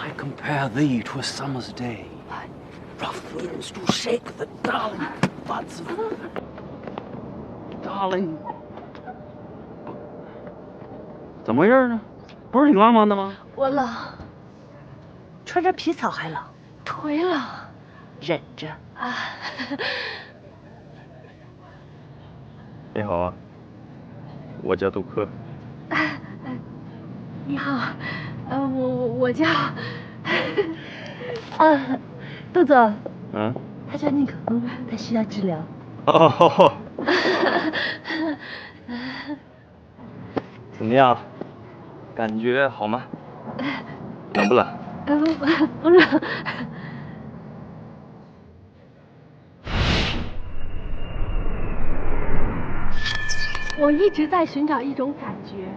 I compare thee to a summer's day. Rough winds do shake the darling buds of... Darling， 怎么回事呢？不是你浪漫的吗？我冷，穿着皮草还冷，腿冷忍着。啊。你好啊，我叫杜克。你好，我叫杜总，嗯。他叫宁可风，他需要治疗。哦。怎么样？感觉好吗？冷不冷？不冷。我一直在寻找一种感觉，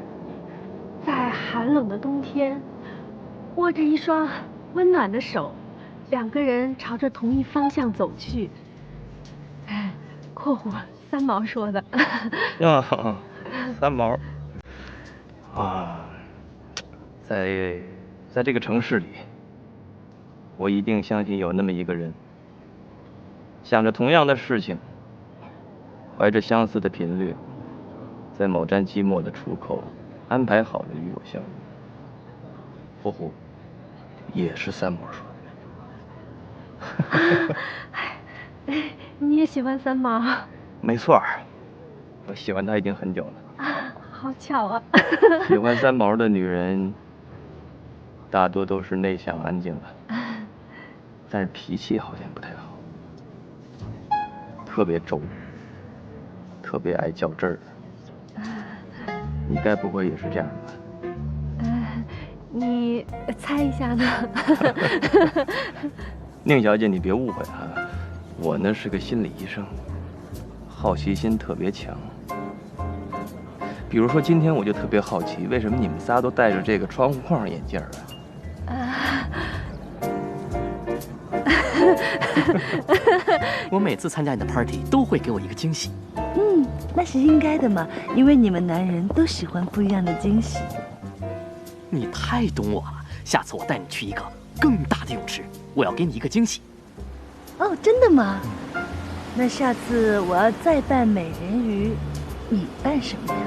在寒冷的冬天，握着一双温暖的手，两个人朝着同一方向走去。括弧三毛说的。呀，三毛。啊，在这个城市里，我一定相信有那么一个人，想着同样的事情，怀着相似的频率，在某站寂寞的出口安排好了与我相遇。括弧也是三毛说的。你也喜欢三毛？没错，我喜欢他已经很久了。好巧啊。喜欢三毛的女人，大多都是内向安静的，但是脾气好像不太好，特别轴，特别爱较真儿。你该不会也是这样吧？你猜一下呢？宁小姐，你别误会啊，我呢是个心理医生，好奇心特别强。比如说今天我就特别好奇，为什么你们仨都戴着这个窗户框眼镜啊？我每次参加你的 party 都会给我一个惊喜。那是应该的嘛，因为你们男人都喜欢不一样的惊喜。你太懂我了，下次我带你去一个更大的泳池，我要给你一个惊喜。哦，真的吗？那下次我要再扮美人鱼，你扮什么呀？